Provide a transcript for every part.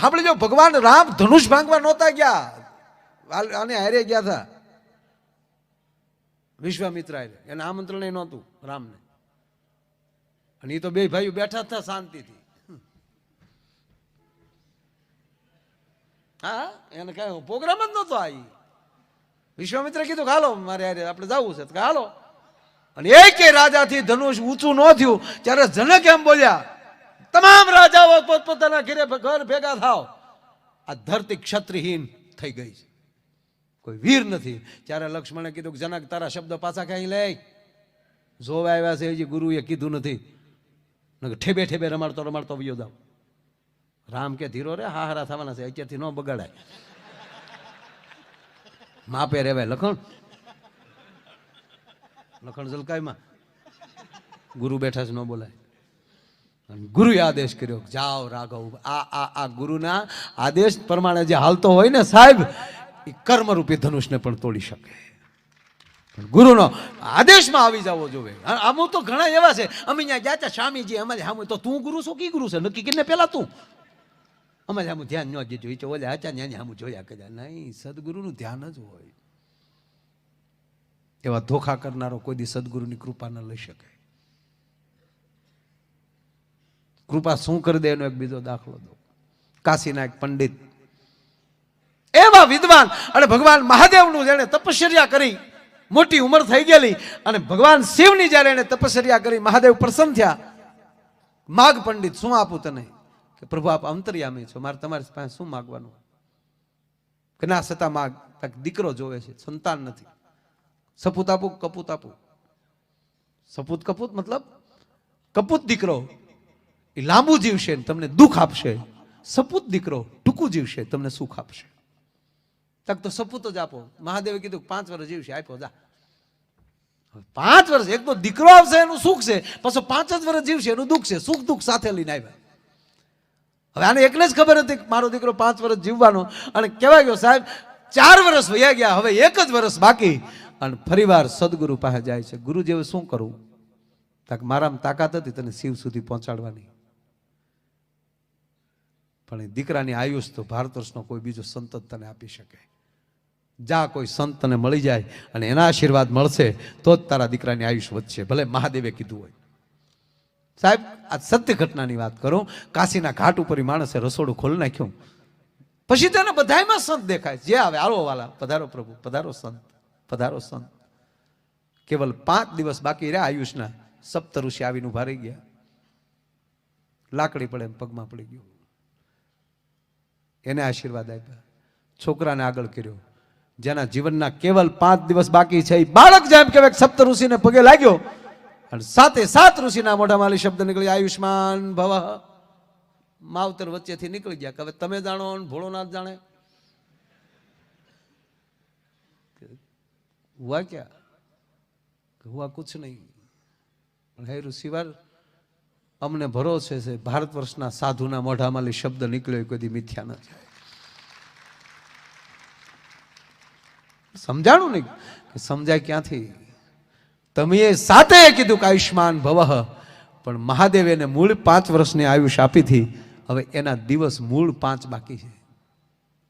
સાંભળી જો, ભગવાન રામ ધનુષ ભાંગવા નહોતા ગયા, આને હારે ગયા હતા વિશ્વામિત્ર હારે, એને આમંત્રણ નહોતું રામને. અને એ તો બે ભાઈઓ બેઠા હતા શાંતિથી. હા, એને કઈ પ્રોગ્રામ જ નહોતો. આ વિશ્વામિત્રે કીધું હાલો મારે હારે આપણે જવું છે, હાલો. અને એક રાજાથી ધનુષ ઊંચું ન થયું ત્યારે જનક એમ બોલ્યા, તમામ રાજાઓ પોતપોતાના ઘર ભેગા થાવ, આ ધરતી ક્ષત્રિહીન થઈ ગઈ છે, કોઈ વીર નથી. ત્યારે લક્ષ્મણે કીધું કે જનક તારા શબ્દ પાછા કઈ લે, જોવા આવ્યા છે હજી ગુરુએ કીધું નથી, ઠેબે ઠેબે રમાડતો રમાડતો વયો જાવ. રામ કે ધીરો રે, હારા થવાના છે, અત્યારથી ન બગાડાય, માપે રેવાય. લખણ જલકાઈમાં ગુરુ બેઠા છે, ન બોલાય. ગુરુએ આદેશ કર્યો, જાઓ રાઘવ. આ ગુરુના આદેશ પ્રમાણે જે હાલતો હોય ને સાહેબ, એ કર્મરૂપી ધનુષને પણ તોડી શકે. ગુરુનો આદેશમાં આવી જવો જોવે. અમુક તો ઘણા એવા છે, અમે ત્યાં ગયા હતા સ્વામીજી, અમારે સામે તો તું ગુરુ છો, કી ગુરુ છે નક્કી કરીને પેલા તું અમારે સામું ધ્યાન ન દીધું, એ તો ઓલે આચા ત્યાં સામું જોયા કર્યા. નહીં, સદગુરુનું ધ્યાન જ હોય. એવા ધોખા કરનારો કોઈ દી સદગુરુની કૃપા ન લઈ શકે. કૃપા શું કરી દે એનો એક બીજો દાખલો દો. કાશીના એક પંડિત, એવા વિદ્વાન, અને ભગવાન મહાદેવનું જેને તપશ્ચર્યા કરી, મોટી ઉંમર થઈ ગયેલી, અને ભગવાન શિવની જયારે એને તપશ્ચર્યા કરી, મહાદેવ પ્રસન્ન થયા. માગ પંડિત, શું આપું તને? કે પ્રભુ આપ અંતર્યામી છો, મારે તમારી પાસે શું માગવાનું? કે ના છતાં માગ. દીકરો જોવે છે, સંતાન નથી. સપૂત આપું, કપૂત આપું? સપૂત કપૂત મતલબ કપૂત દીકરો એ લાંબુ જીવશે તમને દુઃખ આપશે, સપૂત દીકરો ટૂંકું જીવશે તમને સુખ આપશે. તક તો સપૂત જ આપો. મહાદેવે કીધું 5 વર્ષ જીવશે, આપ્યો જા. 5 વર્ષ, એક તો દીકરો આવશે એનું સુખ છે, પાછો 5 જ વર્ષ જીવશે એનું દુઃખ છે. સુખ દુઃખ સાથે લઈને આવ્યા. હવે આને એકને જ ખબર હતી કે મારો દીકરો 5 વર્ષ જીવવાનો, અને કહેવાય ગયો સાહેબ 4 વર્ષ વયા ગયા, હવે 1 જ વર્ષ બાકી. અને ફરીવાર સદગુરુ પાસે જાય છે. ગુરુ જેવું શું કરવું? મારામાં તાકાત હતી તને શિવ સુધી પહોંચાડવાની, પણ એ દીકરાની આયુષ તો ભારત વર્ષનો કોઈ બીજો સંત જ તને આપી શકે. જા કોઈ સંત તને મળી જાય અને એના આશીર્વાદ મળશે તો જ તારા દીકરાની આયુષ વધશે, ભલે મહાદેવે કીધું હોય. સાહેબ આ સત્ય ઘટનાની વાત કરું. કાશીના ઘાટ ઉપર માણસે રસોડું ખોલી નાખ્યું, પછી તેને બધાયમાં સંત દેખાય. જે આવે આવો વાલા, પધારો પ્રભુ, પધારો સંત, પધારો સંત. કેવલ 5 દિવસ બાકી રહ્યા આયુષના, સપ્ત ઋષિ આવીને ઉભા રહી ગયા. લાકડી પડે પગમાં પડી ગયું, એને આશીર્વાદ આપ્યા. છોકરાને આગળ કર્યો. જેના જીવનના કેવલ 5 દિવસ બાકી છે, એ બાળક જેમ કહેવાય સપ્ત ઋષિને પગે લાગ્યો, અને 7 ઋષિના મોઢામાં શબ્દ નીકળી, આયુષ્માન ભવ. માવતર વચ્ચેથી નીકળી ગયા. હવે તમે જાણો, ભોળોનાથ જાણે. હુઆ ક્યા? હુઆ કુછ નહીં. પણ હે ઋષિવાર, અમને ભરોસે છે ભારત વર્ષના સાધુના મોઢામાં શબ્દ નીકળ્યો કોઈ દી મિથ્યા ન જાય. સમજાણું નહીં કે સમજાય ક્યાંથી? તમે એ 7 કીધું કે આયુષ્માન ભવ, પણ મહાદેવ એને મૂળ 5 વર્ષની આયુષ આપી હતી. હવે એના દિવસ મૂળ 5 બાકી છે.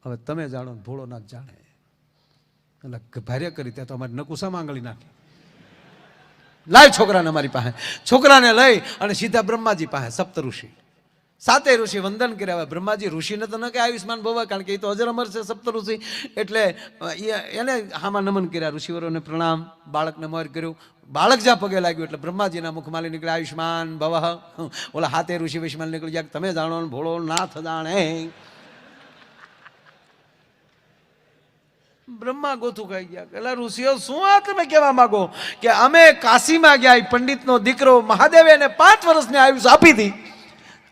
હવે તમે જાણો, ભોળોનાથ જાણે. એટલે ભાર્ય કરી ત્યાં તો અમારે નકુસા માંગળી નાખી. લાય છોકરાને અમારી પાસે. છોકરાને લઈ અને સીધા બ્રહ્માજી પાસે. સપ્ત ઋષિ, 7 ઋષિ વંદન કર્યા. હવે બ્રહ્માજી ઋષિને તો ન કે આયુષ્માન ભવ, કારણ કે એ તો અજર અમર છે સપ્ત ઋષિ, એટલે એને હામાં નમન કર્યા. ઋષિવરોને પ્રણામ. બાળકને મોર કર્યું. બાળક જ્યાં પગે લાગ્યું એટલે બ્રહ્માજીના મુખમાંથી નીકળે આયુષ્માન ભવ. ઓલા 7 ઋષિ વિષમાન નીકળી જાય, તમે જાણો ભોળો નાથ જાણે. બ્રહ્મા ગોથું ખાઈ ગયા. પેલા ઋષિઓ શું આ તમે કહેવા માંગો? કે અમે કાશીમાં ગયા, પંડિતનો દીકરો મહાદેવે એને 5 વર્ષની આયુષ આપી હતી.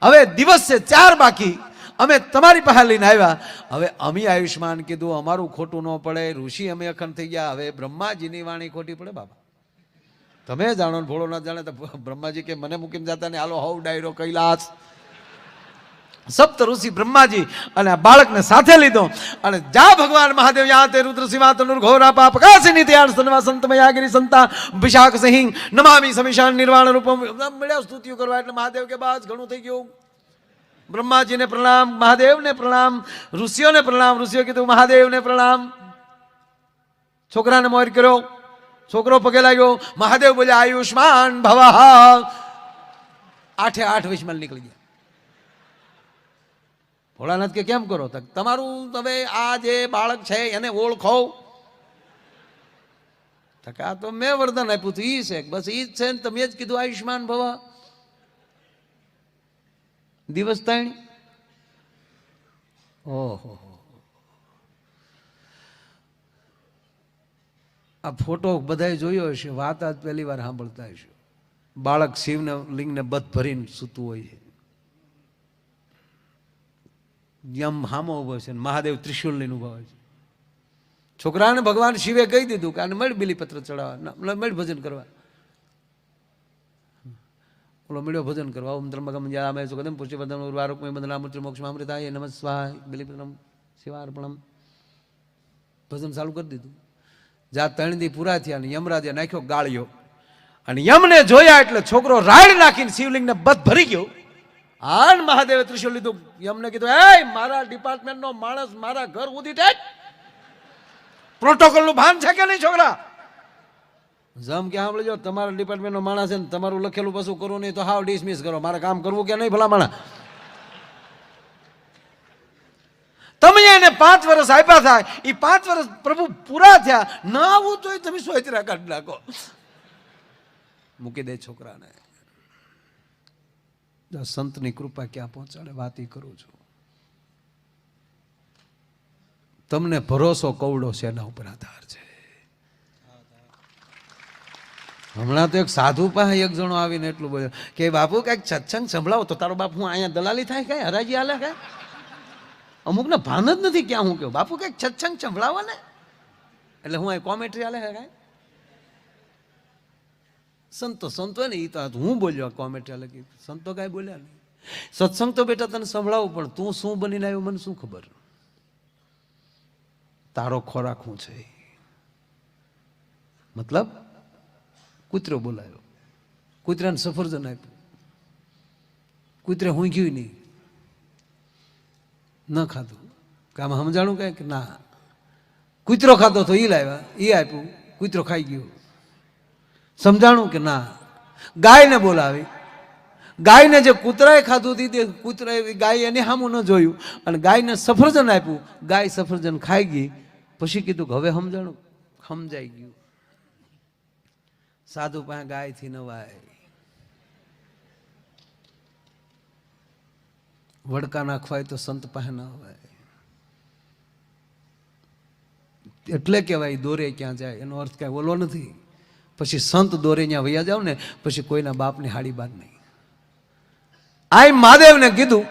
હવે દિવસ છે 4 બાકી, અમે તમારી પાસે લઈને આવ્યા. હવે અમે આયુષ્માન કીધું, અમારું ખોટું ન પડે. ઋષિ અમે અખંડ થઈ ગયા. હવે બ્રહ્માજીની વાણી ખોટી પડે બાબા. તમે જાણો ને ભોળો ના જાણે. તો બ્રહ્માજી કે મને મૂકીને જતા ને, હાલો હવ ડાયરો કૈલાસ. સપ્ત ઋષિ બ્રહ્માજી અને આ બાળકને સાથે લીધો અને જા ભગવાન મહાદેવ યા તે રુદ્ર સિવા તનુર ઘોરા પાપ કાશિની ત્યાર સન્વા સંતમયાગિરી સંતા વિશાખ સિંહ નમામી સમિશાન નિર્વાણ રૂપમ મળ્યા સ્તુતિઓ કરવા. એટલે મહાદેવ કે બસ ઘણું થઈ ગયું. બ્રહ્માજીને પ્રણામ, મહાદેવને પ્રણામ, ઋષિઓને પ્રણામ. ઋષિઓ કીધું મહાદેવને પ્રણામ. છોકરાને મોર કર્યો, છોકરો પગે લાગ્યો. મહાદેવ બોલ્યા આયુષ્માન ભવઃ. 8 વિસ્મલ નીકળી ગયા. ભોળાનાથ કે કેમ કરો? તમારું હવે આ જે બાળક છે એને ઓળખો. આ તો મેં વરદાન આપ્યું હતું, ઈ છે, બસ ઈ જ છે ને તમે જ કીધું આયુષ્માન ભવ. દિવસ 3. ઓહો, આ ફોટો બધાએ જોયો હશે, વાત આજ પહેલી વાર સાંભળતા હશે. બાળક શિવને લિંગને બધ ભરીને સૂતું હોય છે, યમ હામો ઉભો છે, મહાદેવ ત્રિશુલ લઈને ઉભા હોય છે. છોકરાને ભગવાન શિવે કહી દીધું કે આને મળી બિલીપત્ર ચડાવવા, મળી ભજન કરવા. ઓલો મળ્યો ભજન કરવા. ઓમ ત્રંબકમ યજામહે સુગંધિમ પુષ્ટિવર્ધનમ ઉર્વારુકમિવ બંધનામૃત્યુ મોક્ષમામૃતાય નમઃ સ્વાહા બિલીપત્રમ શિવાર્પણમ. ભજન ચાલુ કરી દીધું. જ્યાં 3 દી પૂરા થયા અને યમરાજે નાખ્યો ગાળિયો, અને યમને જોયા એટલે છોકરો રાડ નાખીને શિવલિંગને બધ ભરી ગયો. આન મહાદેવે ત્રિશુલ લીધું. યમને કીધું એ મારા ડિપાર્ટમેન્ટનો માણસ મારા ઘર ઉધી ટેક. પ્રોટોકોલનું ભાન છે કે નહીં છોકરા? જમ કે સાંભળજો, તમારા ડિપાર્ટમેન્ટનો માણસ છે ને તમારું લખેલું પાછું કરવું નહીં તો હાવ ડિસમિસ કરો. મારે કામ કરવું કે નહીં ભલા માણા? તમે એને 5 વર્ષ આપ્યા થાય, એ 5 વર્ષ પ્રભુ પૂરા થયા, ન આવું તો તમે સોચરા કાઢી નાખો. મૂકી દે છોકરાને. સંતની કૃપા ક્યાં પહોંચાડે વાત ઈ કરું છું. તમને ભરોસો કવડો છે એના ઉપર આધાર છે. હમણાં તો એક સાધુ પાસે એક જણો આવીને એટલું બોલ્યો કે બાપુ કઈક સત્સંગ સંભળાવો તો તારો બાપ હું અહીંયા દલાલી થાય કઈ હરાજી હાલે કઈ? અમુકને ભાન જ નથી ક્યાં હું કહું બાપુ કઈક સત્સંગ સંભળાવો ને, એટલે હું અહીં કોમેન્ટ્રી હાલે કઈ સંતો ને એ તો હું બોલ્યો કોમેન્ટ્રી હાલે, સંતો કઈ બોલ્યા નહીં. સત્સંગ તો બેટા તને સંભળાવું, પણ તું શું બનીને આવ્યો મને શું ખબર? તારો ખોરાક શું છે? મતલબ કૂતરો બોલાયો, કૂતરાને સફરજન આપ્યું, કૂતરે ઊંઘ્યું નહીં, ન ખાધું. કામ સમજાણું કઈ કે ના? કૂતરો ખાતો તો એ લાવ્યા, એ આપ્યું, કૂતરો ખાઈ ગયો. સમજાણું કે ના? ગાયને બોલાવી, ગાયને જે કૂતરાએ ખાધું હતી તે કૂતરાએ ગાય એને સામું ન જોયું અને ગાયને સફરજન આપ્યું, ગાય સફરજન ખાઈ ગઈ. પછી કીધું કે હવે સમજાણું? સમજાઈ ગયું. સાધુ પાસે ગાયથી નવાય, વડકા નાખવાય તો સંત પાસે ન હોય. એટલે કહેવાય દોરે ક્યાં જાય એનો અર્થ કઈ ઓલો નથી. પછી સંત દોરે ત્યાં વૈયા જાવ ને પછી કોઈના બાપની હાડી બાદ નહીં. આ મહાદેવને કીધું.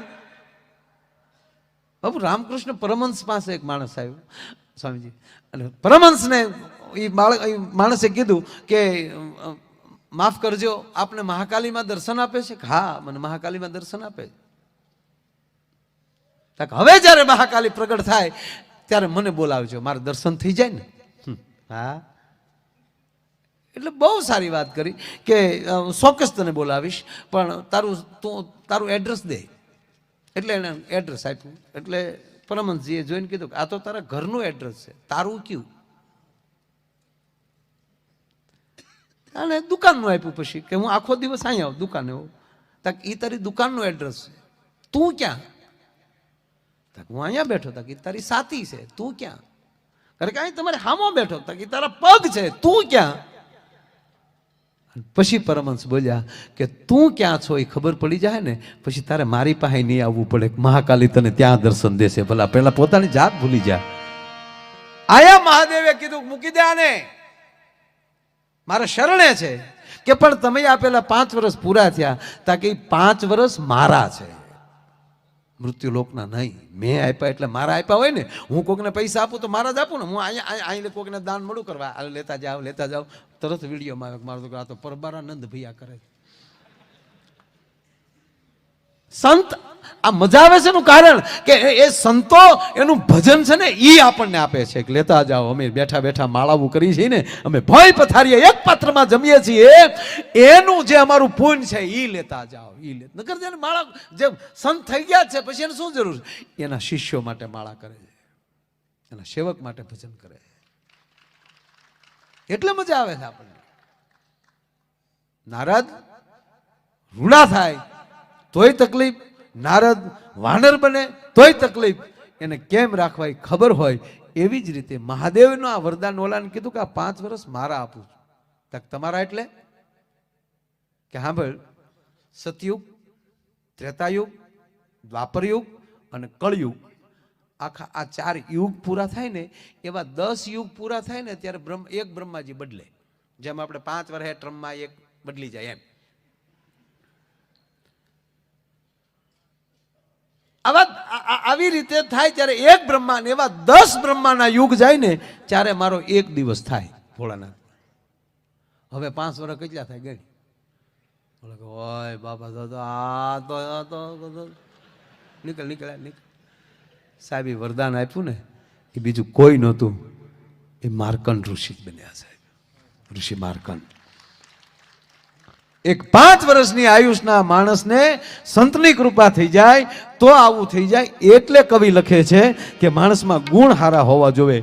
બાપુ રામકૃષ્ણ પરમહંસ પાસે એક માણસ આવ્યો સ્વામીજી, અને પરમહંસને એ માણસે કીધું કે માફ કરજો આપને મહાકાલીમાં દર્શન આપે છે? હા, મને મહાકાલીમાં દર્શન આપે. હવે જયારે મહાકાલી પ્રગટ થાય ત્યારે મને બોલાવજો, મારે દર્શન થઈ જાય ને. હા, એટલે બહુ સારી વાત કરી કે ચોક્કસ તને બોલાવીશ, પણ તારું એડ્રેસ દે. એટલે એને એડ્રેસ આપ્યું. એટલે પરમહંસજીએ જોઈને કીધું કે આ તો તારા ઘરનું એડ્રેસ છે, તારું કયું? અને દુકાનનું આપ્યું. પછી કે હું આખો દિવસ અહીંયા આવું દુકાને આવું. તક એ તારી દુકાનનું એડ્રેસ છે, તું ક્યાં? તક હું અહીંયા બેઠો. તક એ તારી સાથી છે, તું ક્યાં? કારણ કે અહીં તમારે હામો બેઠો. તક એ તારા પગ છે, તું ક્યાં? પછી પરમહંસ બોલ્યા કે તું ક્યાં છો એ ખબર પડી જાય ને પછી તારે મારી પાસે નહીં આવવું પડે. મહાકાલી તને ત્યાં દર્શન દેશે. ભલા પેલા પોતાની જાત ભૂલી જા. આયા મહાદેવે કીધું મૂકી દે આને, મારા શરણે છે. કે પણ તમે આપેલા 5 વર્ષ પૂરા થયા, તાકે 5 વર્ષ મારા છે, મૃત્યુલોકના નહીં. મેં આપ્યા એટલે મારા આપ્યા હોય ને. હું કોકને પૈસા આપું તો મારા જ આપું ને. હું અહીંયા કોકને દાન મળું કરવા, લેતા જાઓ તરત વિડીયોમાં આવે મારો તો આ તો પરબારાનંદ ભૈયા કરે. સંત આ મજા આવે છે એનું કારણ કે એ સંતો એનું ભજન છે ને એ આપણને આપે છે કે લેતા જાઓ, અમે બેઠા બેઠા માળાવું કરી છીએ ને, અમે ભય પથારીએ એક પાત્રમાં જમીએ છીએ, એનું જે અમારું પુણ્ય છે એ લેતા જાઓ, એ લે. નકર જેને માળા જે સંત થઈ ગયા છે પછી એને શું જરૂર છે? એના શિષ્યો માટે માળા કરે છે, એના સેવક માટે ભજન કરે છે, એટલે મજા આવે છે આપણને. નારદ રૂડા થાય તોય તકલીફ, નારદ વાનર બને તોય તકલીફ, એને કેમ રાખવા એ ખબર હોય. એવી જ રીતે મહાદેવનું આ વરદાન ઓલાને કીધું કે આ 5 વર્ષ મારા આપું છું. તમારા એટલે કે સાંભળ, સતયુગ, ત્રેતાયુગ, દ્વાપરયુગ અને કળયુગ, આખા આ 4 યુગ પૂરા થાય ને, એવા 10 યુગ પૂરા થાય ને ત્યારે એક બ્રહ્માજી બદલે. જેમ આપણે 5 વર્ષે ટ્રમમાં એક બદલી જાય એમ. આવી રીતે થાય ત્યારે એક બ્રહ્મા ને એવા 10 બ્રહ્માના યુગ જાય ને ત્યારે મારો એક દિવસ થાય ભોળાનાથ. હવે 5 વર્ષ કેટલા થાય ગઈ? ઓય બાબા આ તો નીકળ. સાહેબ એ વરદાન આપ્યું ને એ બીજું કોઈ નહોતું, એ માર્કંડ ઋષિ બન્યા સાહેબ, ઋષિ માર્કંડ. એક 5 વર્ષની આયુષના માણસને સંતની કૃપા થઈ જાય તો આવું થઈ જાય. એટલે કવિ લખે છે કે માણસમાં ગુણ હારા હોવા જોઈએ.